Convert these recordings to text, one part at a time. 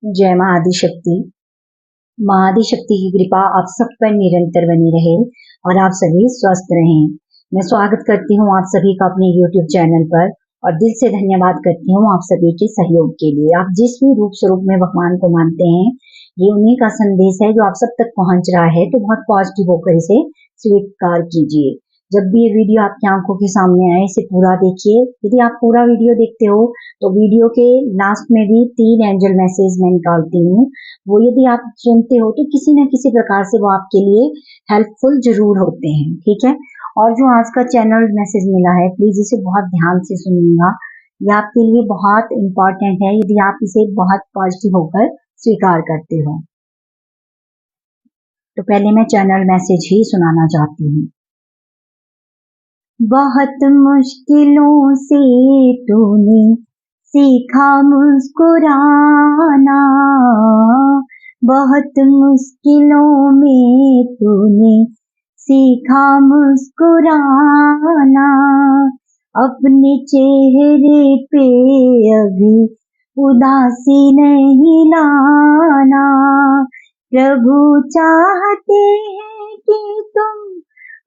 जय माँ आदिशक्ति। माँ आदिशक्ति की कृपा आप सब पर निरंतर बनी रहे और आप सभी स्वस्थ रहें। मैं स्वागत करती हूँ आप सभी का अपने YouTube चैनल पर और दिल से धन्यवाद करती हूँ आप सभी के सहयोग के लिए। आप जिस भी रूप स्वरूप में भगवान को मानते हैं, ये उन्हीं का संदेश है जो आप सब तक पहुंच रहा है, तो बहुत पॉजिटिव होकर इसे स्वीकार कीजिए। जब भी ये वीडियो आपकी आंखों के सामने आए, इसे पूरा देखिए। यदि आप पूरा वीडियो देखते हो तो वीडियो के लास्ट में भी 3 एंजल मैसेज मैं निकालती हूँ। वो यदि आप सुनते हो तो किसी न किसी प्रकार से वो आपके लिए हेल्पफुल जरूर होते हैं, ठीक है। और जो आज का चैनल मैसेज मिला है, प्लीज इसे बहुत ध्यान से सुनिएगा। ये आपके लिए बहुत इम्पोर्टेंट है यदि आप इसे बहुत पॉजिटिव होकर स्वीकार करते हो। तो पहले मैं चैनल मैसेज ही सुनाना चाहती हूँ। बहुत मुश्किलों से तूने सीखा मुस्कुराना, बहुत मुश्किलों में तूने सीखा मुस्कुराना। अपने चेहरे पे अभी उदासी नहीं लाना। प्रभु चाहते हैं कि तुम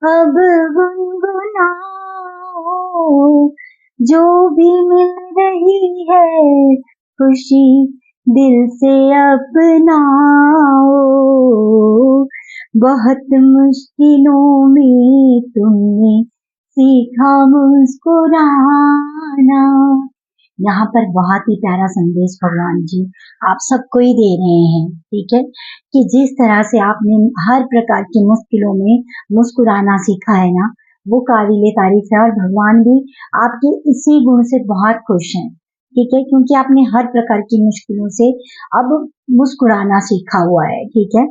अब गुनगुनाओ, जो भी मिल रही है खुशी दिल से अपनाओ। बहुत मुश्किलों में तुमने सीखा मुस्कुराना। यहाँ पर बहुत ही प्यारा संदेश भगवान जी आप सबको ही दे रहे हैं, ठीक है, कि जिस तरह से आपने हर प्रकार की मुश्किलों में मुस्कुराना सीखा है ना, वो काबिले तारीफ है। और भगवान भी आपके इसी गुण से बहुत खुश हैं, ठीक है, क्योंकि आपने हर प्रकार की मुश्किलों से अब मुस्कुराना सीखा हुआ है, ठीक है।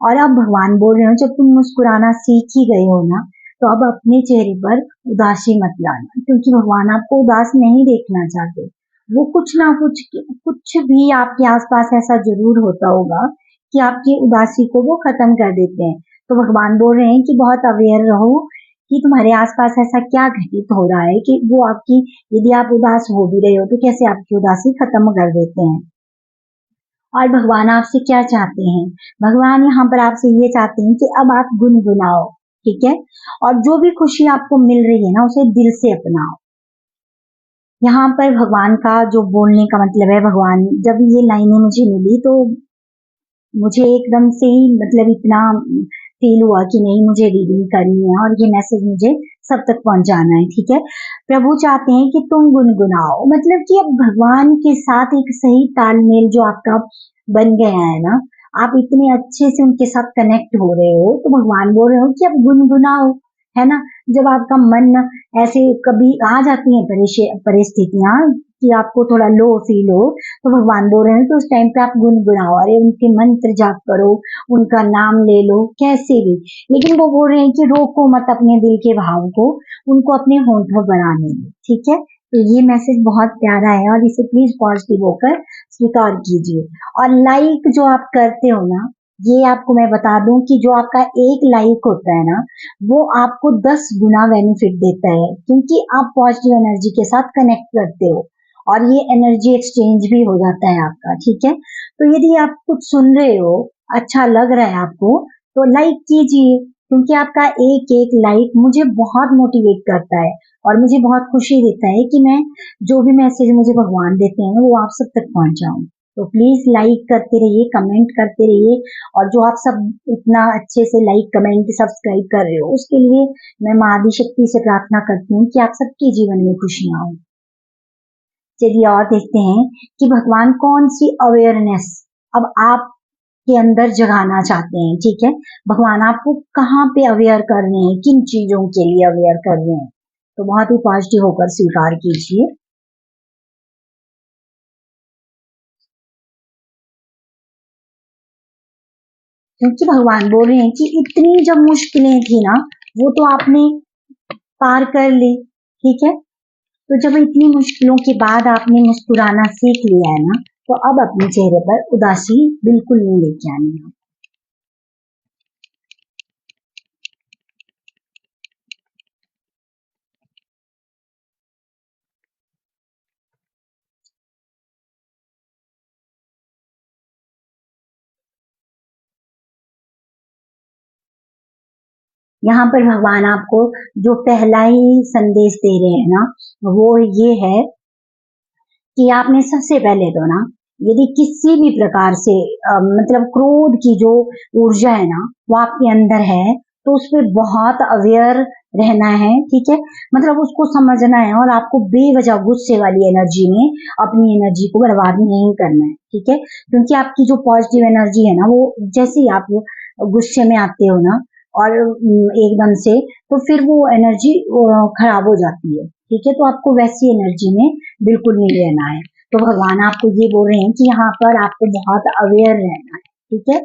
और अब भगवान बोल रहे हो जब तुम मुस्कुराना सीख ही गए हो ना, तो अब अपने चेहरे पर उदासी मत लाना, क्योंकि भगवान आपको उदास नहीं देखना चाहते। वो कुछ ना कुछ भी आपके आसपास ऐसा जरूर होता होगा कि आपकी उदासी को वो खत्म कर देते हैं। तो भगवान बोल रहे हैं कि बहुत अवेयर रहो कि तुम्हारे आसपास ऐसा क्या घटित हो रहा है कि वो आपकी, यदि आप उदास हो भी रहे हो तो कैसे आपकी उदासी खत्म कर देते हैं। और भगवान आपसे क्या चाहते हैं? भगवान यहाँ पर आपसे ये चाहते हैं कि अब आप गुनगुनाओ, ठीक है, और जो भी खुशी आपको मिल रही है ना, उसे दिल से अपनाओ। यहाँ पर भगवान का जो बोलने का मतलब है, भगवान जब ये लाइनें मुझे मिली तो मुझे एकदम से ही मतलब इतना फील हुआ कि नहीं, मुझे रीडिंग करनी है और ये मैसेज मुझे सब तक पहुंचाना है, ठीक है। प्रभु चाहते हैं कि तुम गुनगुनाओ, मतलब कि अब भगवान के साथ एक सही तालमेल जो आपका बन गया है ना, आप इतने अच्छे से उनके साथ कनेक्ट हो रहे हो, तो भगवान बोल रहे हो कि अब गुनगुनाओ, है ना। जब आपका मन ऐसे कभी आ जाती है परिस्थितियां कि आपको थोड़ा लो फील हो, तो भगवान बोल रहे हैं कि उस टाइम पे आप गुनगुनाओ, अरे उनके मंत्र जाप करो, उनका नाम ले लो, कैसे भी। लेकिन वो बोल रहे हैं कि रोको मत अपने दिल के भाव को, उनको अपने होठों बनाने दो, ठीक है। तो ये मैसेज बहुत प्यारा है और इसे प्लीज पॉजिटिव होकर स्वीकार कीजिए। और लाइक जो आप करते हो ना, ये आपको मैं बता दूं कि जो आपका एक लाइक होता है ना, वो आपको 10 गुना बेनिफिट देता है, क्योंकि आप पॉजिटिव एनर्जी के साथ कनेक्ट करते हो और ये एनर्जी एक्सचेंज भी हो जाता है आपका, ठीक है। तो यदि आप कुछ सुन रहे हो, अच्छा लग रहा है आपको, तो लाइक कीजिए, क्योंकि आपका एक एक लाइक मुझे बहुत मोटिवेट करता है और मुझे बहुत खुशी देता है कि मैं जो भी मैसेज मुझे भगवान देते हैं वो आप सब तक पहुंचाऊं। तो प्लीज लाइक करते रहिए, कमेंट करते रहिए, और जो आप सब इतना अच्छे से लाइक कमेंट सब्सक्राइब कर रहे हो, उसके लिए मैं माँ आदिशक्ति से प्रार्थना करती हूँ कि आप सबके जीवन में खुशियां हो। चलिए और देखते हैं कि भगवान कौन सी अवेयरनेस अब आपके अंदर जगाना चाहते हैं, ठीक है। भगवान आपको कहाँ पे अवेयर कर रहे हैं, किन चीजों के लिए अवेयर कर रहे हैं, तो बहुत ही पॉजिटिव होकर स्वीकार कीजिए। क्योंकि भगवान बोल रहे हैं कि इतनी जब मुश्किलें थी ना, वो तो आपने पार कर ली, ठीक है। तो जब इतनी मुश्किलों के बाद आपने मुस्कुराना सीख लिया है ना, तो अब अपने चेहरे पर उदासी बिल्कुल नहीं लेके आनी है। यहाँ पर भगवान आपको जो पहला ही संदेश दे रहे हैं ना, वो ये है कि आपने सबसे पहले तो ना, यदि किसी भी प्रकार से मतलब क्रोध की जो ऊर्जा है ना, वो आपके अंदर है, तो उस पे बहुत अवेयर रहना है, ठीक है। मतलब उसको समझना है और आपको बेवजह गुस्से वाली एनर्जी में अपनी एनर्जी को बर्बाद नहीं करना है, ठीक है। क्योंकि आपकी जो पॉजिटिव एनर्जी है ना, वो जैसे ही आप गुस्से में आते हो ना, और एकदम से, तो फिर वो एनर्जी खराब हो जाती है, ठीक है। तो आपको वैसी एनर्जी में बिल्कुल नहीं रहना है। तो भगवान आपको ये बोल रहे हैं कि यहाँ पर आपको बहुत अवेयर रहना है, ठीक है।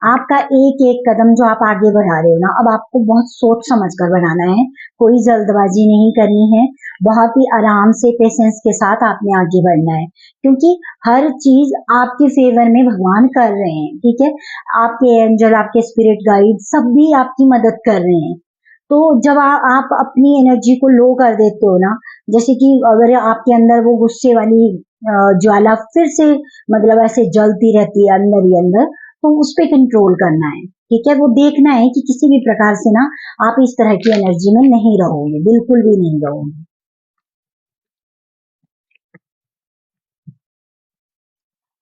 आपका एक एक कदम जो आप आगे बढ़ा रहे हो ना, अब आपको बहुत सोच समझ कर बढ़ाना है, कोई जल्दबाजी नहीं करनी है, बहुत ही आराम से पेशेंस के साथ आपने आगे बढ़ना है, क्योंकि हर चीज आपके फेवर में भगवान कर रहे हैं, ठीक है। आपके एंजल, आपके स्पिरिट गाइड सब भी आपकी मदद कर रहे हैं। तो जब आप अपनी एनर्जी को लो कर देते हो ना, जैसे कि अगर आपके अंदर वो गुस्से वाली ज्वाला फिर से मतलब ऐसे जलती रहती है अंदर ही अंदर, तो उस पे कंट्रोल करना है, ठीक है। वो देखना है कि किसी भी प्रकार से ना आप इस तरह की एनर्जी में नहीं रहोगे, बिल्कुल भी नहीं रहोगे।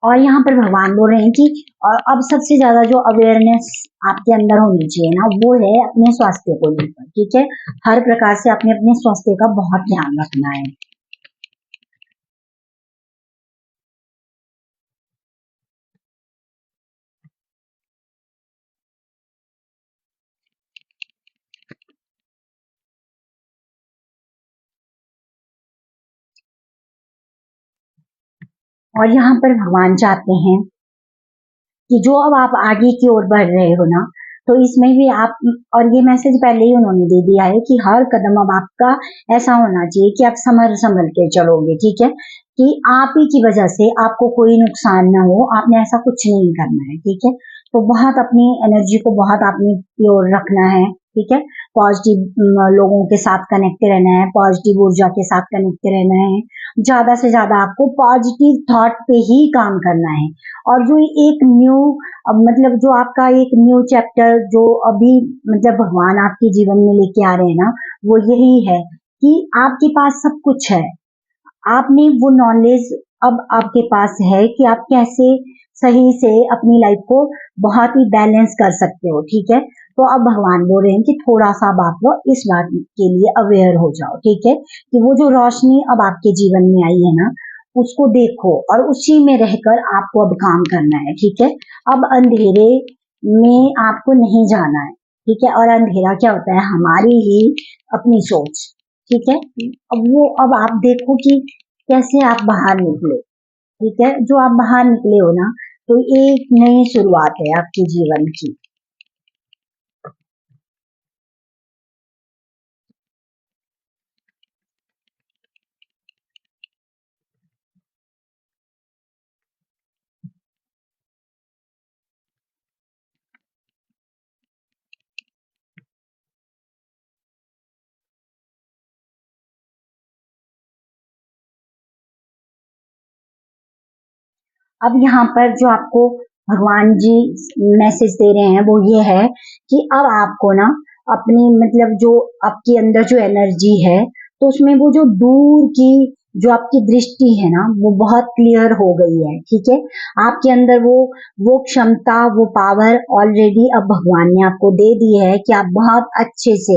और यहाँ पर भगवान बोल रहे हैं कि अब सबसे ज्यादा जो अवेयरनेस आपके अंदर होनी चाहिए ना, वो है अपने स्वास्थ्य को लेकर, ठीक है। हर प्रकार से आपने अपने स्वास्थ्य का बहुत ध्यान रखना है। और यहाँ पर भगवान चाहते हैं कि जो अब आप आगे की ओर बढ़ रहे हो ना, तो इसमें भी आप, और ये मैसेज पहले ही उन्होंने दे दिया है कि हर कदम अब आपका ऐसा होना चाहिए कि आप संभल संभल के चलोगे, ठीक है। कि आप ही की वजह से आपको कोई नुकसान ना हो, आपने ऐसा कुछ नहीं करना है, ठीक है। तो बहुत अपनी एनर्जी को बहुत आपने प्योर रखना है, ठीक है। पॉजिटिव लोगों के साथ कनेक्ट रहना है, पॉजिटिव ऊर्जा के साथ कनेक्ट रहना है, ज्यादा से ज्यादा आपको पॉजिटिव थॉट पे ही काम करना है। और जो एक न्यू, अब मतलब जो आपका एक न्यू चैप्टर जो अभी मतलब भगवान आपके जीवन में लेके आ रहे हैं ना, वो यही है कि आपके पास सब कुछ है। आपने वो नॉलेज अब आपके पास है कि आप कैसे सही से अपनी लाइफ को बहुत ही बैलेंस कर सकते हो, ठीक है। तो अब भगवान बोल रहे हैं कि थोड़ा सा अब आप लोग इस बात के लिए अवेयर हो जाओ, ठीक है। कि वो जो रोशनी अब आपके जीवन में आई है ना, उसको देखो और उसी में रहकर आपको अब काम करना है, ठीक है। अब अंधेरे में आपको नहीं जाना है, ठीक है। और अंधेरा क्या होता है? हमारी ही अपनी सोच, ठीक है। अब वो, अब आप देखो कि कैसे आप बाहर निकले, ठीक है। जो आप बाहर निकले हो ना, तो एक नई शुरुआत है आपके जीवन की। अब यहाँ पर जो आपको भगवान जी मैसेज दे रहे हैं, वो ये है कि अब आपको ना अपनी मतलब जो आपके अंदर जो एनर्जी है, तो उसमें वो जो दूर की जो आपकी दृष्टि है ना, वो बहुत क्लियर हो गई है, ठीक है। आपके अंदर वो क्षमता, वो पावर ऑलरेडी अब भगवान ने आपको दे दी है कि आप बहुत अच्छे से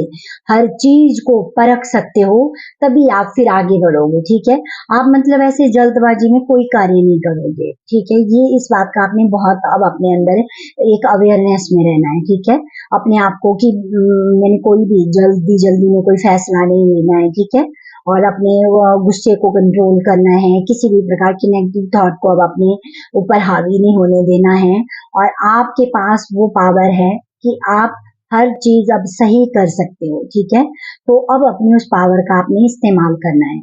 हर चीज को परख सकते हो, तभी आप फिर आगे बढ़ोगे, ठीक है। आप मतलब ऐसे जल्दबाजी में कोई कार्य नहीं करोगे, ठीक है। ये इस बात का आपने बहुत अब अपने अंदर एक अवेयरनेस में रहना है, ठीक है। अपने आप को कि मैंने कोई भी जल्दी जल्दी में कोई फैसला नहीं लेना है, ठीक है। और अपने गुस्से को कंट्रोल करना है, किसी भी प्रकार की नेगेटिव थॉट को अब अपने ऊपर हावी नहीं होने देना है। और आपके पास वो पावर है कि आप हर चीज अब सही कर सकते हो, ठीक है। तो अब अपनी उस पावर का आपने इस्तेमाल करना है।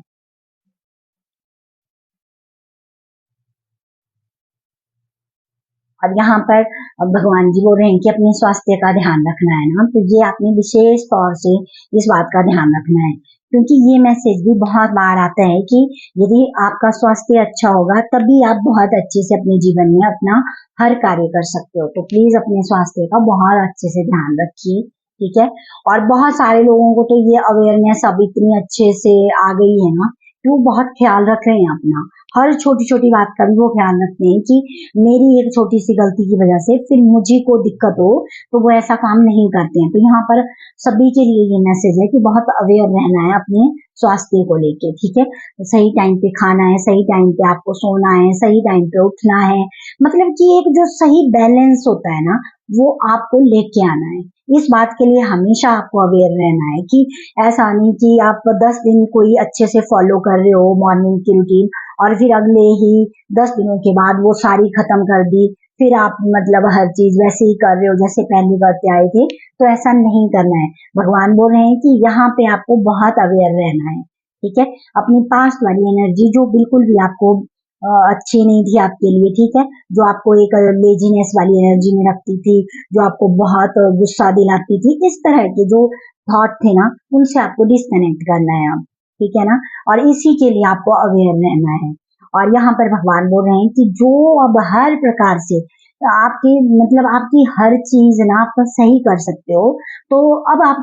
और यहाँ पर भगवान जी बोल रहे हैं कि अपने स्वास्थ्य का ध्यान रखना है ना, तो ये आपने विशेष तौर से इस बात का ध्यान रखना है, क्योंकि ये मैसेज भी बहुत बार आता है कि यदि आपका स्वास्थ्य अच्छा होगा, तभी आप बहुत अच्छे से अपने जीवन में अपना हर कार्य कर सकते हो। तो प्लीज अपने स्वास्थ्य का बहुत अच्छे से ध्यान रखिए। ठीक है। और बहुत सारे लोगों को तो ये अवेयरनेस अब इतनी अच्छे से आ गई है ना कि वो बहुत ख्याल रख रहे हैं अपना, हर छोटी छोटी बात का भी वो ख्याल रखते हैं कि मेरी एक छोटी सी गलती की वजह से फिर मुझे को दिक्कत हो, तो वो ऐसा काम नहीं करते हैं। तो यहाँ पर सभी के लिए ये मैसेज है कि बहुत अवेयर रहना है अपने स्वास्थ्य को लेके, ठीक है। सही टाइम पे खाना है, सही टाइम पे आपको सोना है, सही टाइम पे उठना है, मतलब कि एक जो सही बैलेंस होता है ना वो आपको लेके आना है। इस बात के लिए हमेशा आपको अवेयर रहना है कि ऐसा नहीं कि आप 10 दिन कोई अच्छे से फॉलो कर रहे हो मॉर्निंग की रूटीन और फिर अगले ही 10 दिनों के बाद वो सारी खत्म कर दी, फिर आप मतलब हर चीज वैसे ही कर रहे हो जैसे पहले करते आए थे। तो ऐसा नहीं करना है। भगवान बोल रहे हैं कि यहाँ पे आपको बहुत अवेयर रहना है, ठीक है। अपनी पास्ट वाली एनर्जी जो बिल्कुल भी आपको अच्छी नहीं थी आपके लिए, ठीक है, जो आपको एक लेजीनेस वाली एनर्जी में रखती थी, जो आपको बहुत गुस्सा दिलाती थी, इस तरह के जो थॉट थे ना उनसे आपको डिस्कनेक्ट करना है अब, ठीक है ना। और इसी के लिए आपको अवेयर रहना है। और यहाँ पर भगवान बोल रहे हैं कि जो अब हर प्रकार से आपकी मतलब आपकी हर चीज ना आप सही कर सकते हो, तो अब आप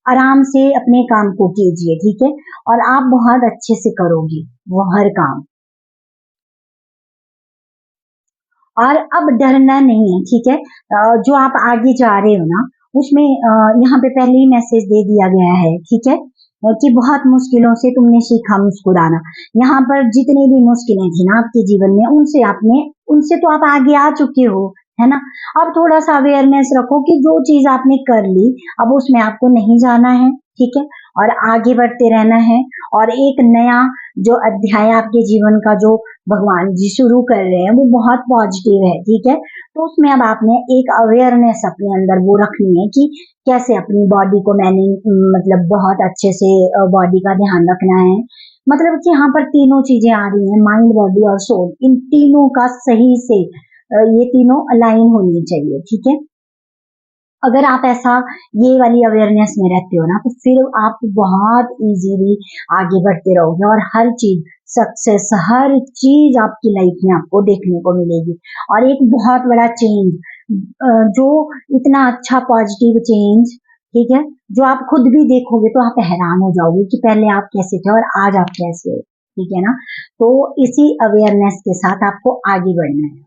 आराम से अपने काम को कीजिए, ठीक है। और आप बहुत अच्छे से करोगी वो हर काम, और अब डरना नहीं है, ठीक है। जो आप आगे जा रहे हो ना उसमें यहाँ पे पहले ही मैसेज दे दिया गया है, ठीक है, कि बहुत मुश्किलों से तुमने सीखा मुस्कुराना। यहाँ पर जितनी भी मुश्किलें थी ना आपके जीवन में उनसे तो आप आगे आ चुके हो, है ना। अब थोड़ा सा अवेयरनेस रखो कि जो चीज आपने कर ली अब उसमें आपको नहीं जाना है, ठीक है, और आगे बढ़ते रहना है। और एक नया जो अध्याय आपके जीवन का जो भगवान जी शुरू कर रहे हैं वो बहुत पॉजिटिव है, ठीक है। तो उसमें अब आपने एक अवेयरनेस अपने अंदर वो रखनी है कि कैसे अपनी बॉडी को मैनेज मतलब बहुत अच्छे से बॉडी का ध्यान रखना है। मतलब कि यहाँ पर तीनों चीजें आ रही हैं, माइंड बॉडी और सोल, इन तीनों का सही से ये तीनों अलाइन होनी चाहिए, ठीक है। अगर आप ऐसा ये वाली अवेयरनेस में रहते हो ना तो फिर आप बहुत इजीली आगे बढ़ते रहोगे और हर चीज सक्सेस हर चीज आपकी लाइफ में आपको देखने को मिलेगी। और एक बहुत बड़ा चेंज जो इतना अच्छा पॉजिटिव चेंज, ठीक है, जो आप खुद भी देखोगे तो आप हैरान हो जाओगे कि पहले आप कैसे थे और आज आप कैसे हो, ठीक है ना। तो इसी अवेयरनेस के साथ आपको आगे बढ़ना है।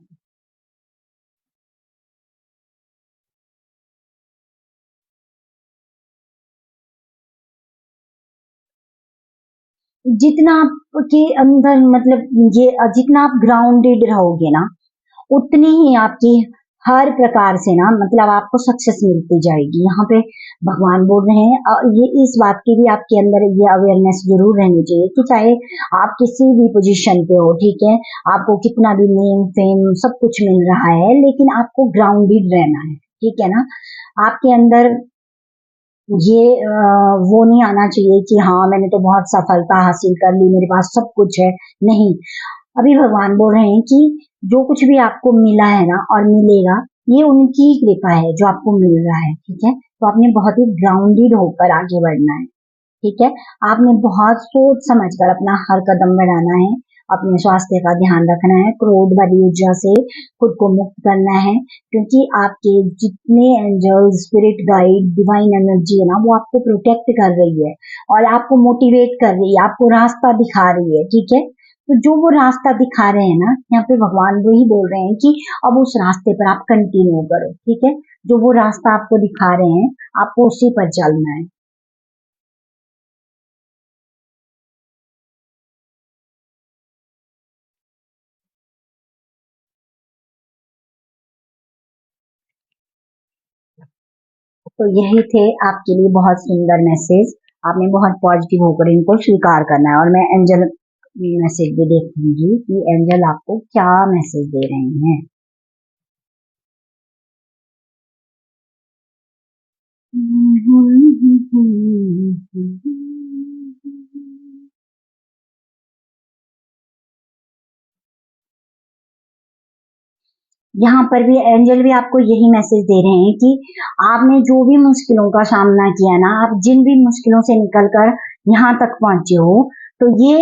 जितना आपके अंदर मतलब ये जितना आप ग्राउंडेड रहोगे ना उतनी ही आपकी हर प्रकार से ना मतलब आपको सक्सेस मिलती जाएगी। यहाँ पे भगवान बोल रहे हैं ये इस बात की भी आपके अंदर ये अवेयरनेस जरूर रहनी चाहिए कि चाहे आप किसी भी पोजीशन पे हो, ठीक है, आपको कितना भी नेम फेम सब कुछ मिल रहा है लेकिन आपको ग्राउंडेड रहना है, ठीक है ना। आपके अंदर ये वो नहीं आना चाहिए कि हाँ मैंने तो बहुत सफलता हासिल कर ली मेरे पास सब कुछ है, नहीं। अभी भगवान बोल रहे हैं कि जो कुछ भी आपको मिला है ना और मिलेगा ये उनकी कृपा है जो आपको मिल रहा है, ठीक है। तो आपने बहुत ही ग्राउंडेड होकर आगे बढ़ना है, ठीक है। आपने बहुत सोच समझ कर अपना हर कदम बढ़ाना है, अपने स्वास्थ्य का ध्यान रखना है, क्रोध वाली ऊर्जा से खुद को मुक्त करना है, क्योंकि आपके जितने angel spirit guide divine energy है ना वो आपको प्रोटेक्ट कर रही है और आपको मोटिवेट कर रही है, आपको रास्ता दिखा रही है, ठीक है। तो जो वो रास्ता दिखा रहे हैं ना यहाँ पे भगवान वही बोल रहे हैं कि अब उस रास्ते पर आप कंटिन्यू करो, ठीक है। जो वो रास्ता आपको दिखा रहे हैं आपको उसी पर चलना है। तो यही थे आपके लिए बहुत सुंदर मैसेज। आपने बहुत पॉजिटिव होकर इनको स्वीकार करना है और मैं एंजल मैसेज भी देखूंगी कि एंजल आपको क्या मैसेज दे रहे हैं। यहाँ पर भी एंजल भी आपको यही मैसेज दे रहे हैं कि आपने जो भी मुश्किलों का सामना किया ना, आप जिन भी मुश्किलों से निकलकर यहाँ तक पहुंचे हो, तो ये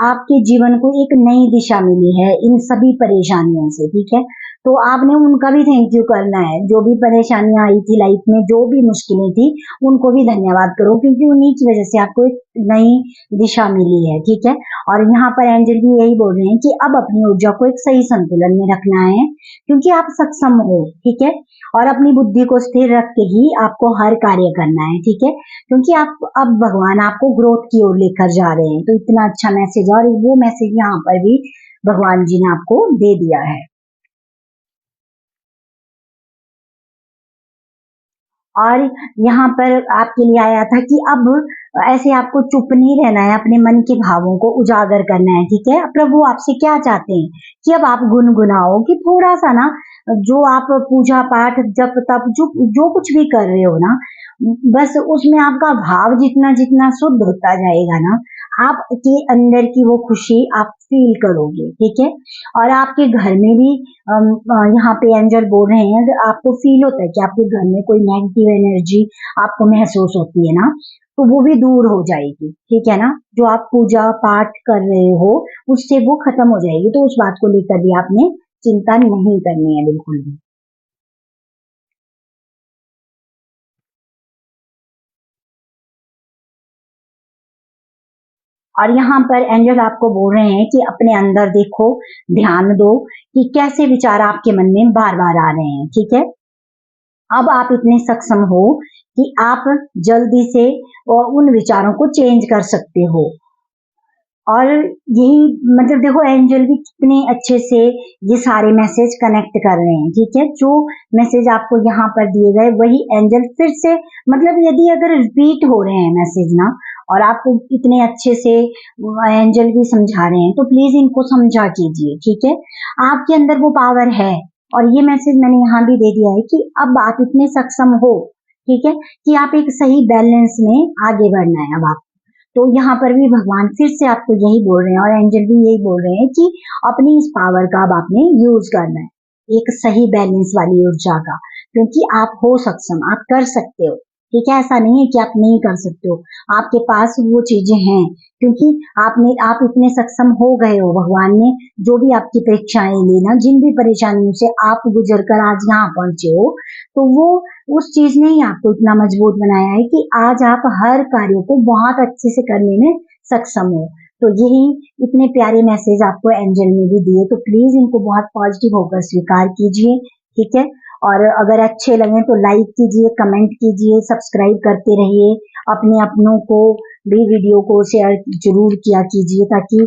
आपके जीवन को एक नई दिशा मिली है इन सभी परेशानियों से, ठीक है। तो आपने उनका भी थैंक यू करना है। जो भी परेशानियां आई थी लाइफ में, जो भी मुश्किलें थी, उनको भी धन्यवाद करो, क्योंकि उन्हीं की वजह से आपको एक नई दिशा मिली है। ठीक है। और यहाँ पर एंजल भी यही बोल रहे हैं कि अब अपनी ऊर्जा को एक सही संतुलन में रखना है, क्योंकि आप सक्षम हो। ठीक है। और अपनी बुद्धि को स्थिर रख के ही आपको हर कार्य करना है। ठीक है। क्योंकि आप अब भगवान आपको ग्रोथ की ओर लेकर जा रहे हैं। तो इतना अच्छा मैसेज, और वो मैसेज यहाँ पर भी भगवान जी ने आपको दे दिया है। और यहाँ पर आपके लिए आया था कि अब ऐसे आपको चुप नहीं रहना है, अपने मन के भावों को उजागर करना है। ठीक है। प्रभु आपसे क्या चाहते हैं कि अब आप गुनगुनाओ, कि थोड़ा सा ना, जो आप पूजा पाठ जप तप जो जो कुछ भी कर रहे हो ना, बस उसमें आपका भाव जितना जितना शुद्ध होता जाएगा ना, आपके अंदर की वो खुशी आप फील करोगे। ठीक है। और आपके घर में भी यहाँ पे एंजल बोल रहे हैं, अगर आपको फील होता है कि आपके घर में कोई नेगेटिव एनर्जी आपको महसूस होती है ना, तो वो भी दूर हो जाएगी। ठीक है ना। जो आप पूजा पाठ कर रहे हो, उससे वो खत्म हो जाएगी। तो उस बात को लेकर भी आपने चिंता नहीं करनी है बिल्कुल भी। और यहाँ पर एंजल आपको बोल रहे हैं कि अपने अंदर देखो, ध्यान दो कि कैसे विचार आपके मन में बार बार आ रहे हैं। ठीक है। अब आप इतने सक्षम हो कि आप जल्दी से उन विचारों को चेंज कर सकते हो। और यही मतलब देखो, एंजल भी कितने अच्छे से ये सारे मैसेज कनेक्ट कर रहे हैं। ठीक है। जो मैसेज आपको यहाँ पर दिए गए, वही एंजल फिर से, मतलब यदि अगर रिपीट हो रहे हैं मैसेज ना, और आपको इतने अच्छे से एंजल भी समझा रहे हैं, तो प्लीज इनको समझा कीजिए। ठीक है। आपके अंदर वो पावर है। और ये मैसेज मैंने यहाँ भी दे दिया है कि अब आप इतने सक्षम हो। ठीक है। कि आप एक सही बैलेंस में आगे बढ़ना है अब आप। तो यहाँ पर भी भगवान फिर से आपको यही बोल रहे हैं, और एंजल भी यही बोल रहे हैं कि अपनी इस पावर का अब आपने यूज करना है, एक सही बैलेंस वाली ऊर्जा का, क्योंकि आप हो सक्षम, आप कर सकते हो। ठीक है। ऐसा नहीं है कि आप नहीं कर सकते हो, आपके पास वो चीजें हैं, क्योंकि आप इतने सक्षम हो गए हो। भगवान ने जो भी आपकी परीक्षाएं ली ना, जिन भी परेशानियों से आप गुजर कर आज यहाँ पहुंचे हो, तो वो उस चीज ने ही आपको इतना मजबूत बनाया है कि आज आप हर कार्य को बहुत अच्छे से करने में सक्षम हो। तो यही इतने प्यारे मैसेज आपको एंजल ने भी दिए, तो प्लीज इनको बहुत पॉजिटिव होकर स्वीकार कीजिए। ठीक है। और अगर अच्छे लगे तो लाइक कीजिए, कमेंट कीजिए, सब्सक्राइब करते रहिए, अपने अपनों को भी वीडियो को शेयर जरूर किया कीजिए, ताकि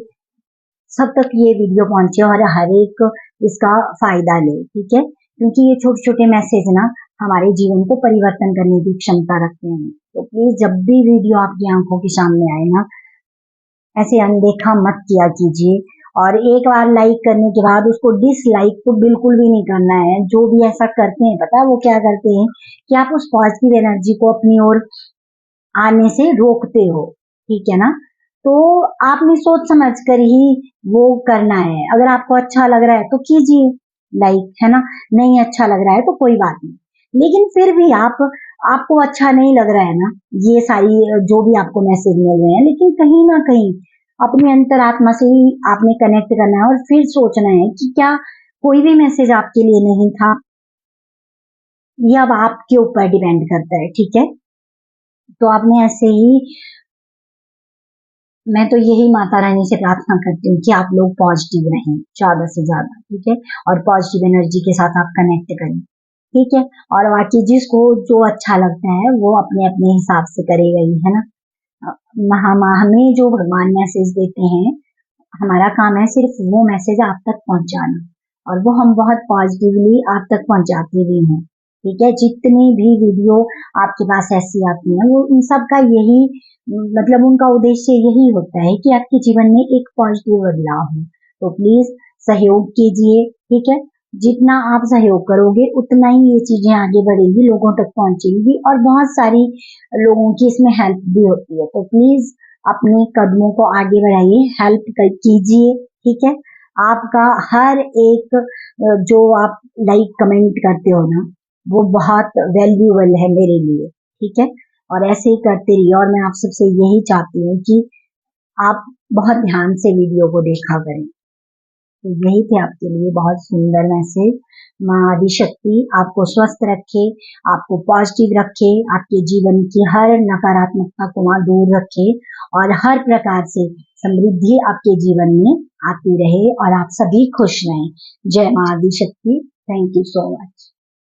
सब तक ये वीडियो पहुंचे और हर एक इसका फायदा ले। ठीक है। क्योंकि ये छोटे छोटे मैसेज ना हमारे जीवन को परिवर्तन करने की क्षमता रखते हैं। तो प्लीज जब भी वीडियो आपकी आंखों के सामने आए ना, ऐसे अनदेखा मत किया कीजिए। और एक बार लाइक करने के बाद उसको डिसलाइक तो बिल्कुल भी नहीं करना है। जो भी ऐसा करते हैं, पता है वो क्या करते हैं, कि आप उस पॉजिटिव एनर्जी को अपनी ओर आने से रोकते हो। ठीक है ना। तो आपने सोच समझ कर ही वो करना है। अगर आपको अच्छा लग रहा है तो कीजिए लाइक, है ना। नहीं अच्छा लग रहा है तो कोई बात नहीं। लेकिन फिर भी आपको अच्छा नहीं लग रहा है ना, ये सारी जो भी आपको मैसेज मिल रहे हैं, लेकिन कहीं ना कहीं अपनी अंतरात्मा से ही आपने कनेक्ट करना है, और फिर सोचना है कि क्या कोई भी मैसेज आपके लिए नहीं था। ये अब आपके ऊपर डिपेंड करता है। ठीक है। तो आपने ऐसे ही, मैं तो यही माता रानी से प्रार्थना करती हूँ कि आप लोग पॉजिटिव रहें ज्यादा से ज्यादा। ठीक है। और पॉजिटिव एनर्जी के साथ आप कनेक्ट करें। ठीक है। और बाकी जिसको जो अच्छा लगता है वो अपने अपने हिसाब से करेगा ही, है ना। हमें जो भगवान मैसेज देते हैं, हमारा काम है सिर्फ वो मैसेज आप तक पहुंचाना, और वो हम बहुत पॉजिटिवली आप तक पहुंचाते भी हैं। ठीक है। जितनी भी वीडियो आपके पास ऐसी आती है, वो उन सब का यही मतलब उनका उद्देश्य यही होता है कि आपके जीवन में एक पॉजिटिव बदलाव हो। तो प्लीज सहयोग कीजिए। ठीक है। जितना आप सहयोग करोगे उतना ही ये चीजें आगे बढ़ेगी, लोगों तक पहुंचेंगी, और बहुत सारी लोगों की इसमें हेल्प भी होती है। तो प्लीज अपने कदमों को आगे बढ़ाइए, हेल्प कीजिए। ठीक है। आपका हर एक जो आप लाइक कमेंट करते हो ना, वो बहुत वैल्यूएबल है मेरे लिए। ठीक है। और ऐसे ही करते रहिए, और मैं आप सबसे यही चाहती हूँ कि आप बहुत ध्यान से वीडियो को देखा करें। तो यही थे आपके लिए बहुत सुंदर मैसेज। माँ आदिशक्ति आपको स्वस्थ रखे, आपको पॉजिटिव रखे, आपके जीवन की हर नकारात्मकता को वहाँ दूर रखे और हर प्रकार से समृद्धि आपके जीवन में आती रहे और आप सभी खुश रहें। जय माँ Adishakti. Thank you so much.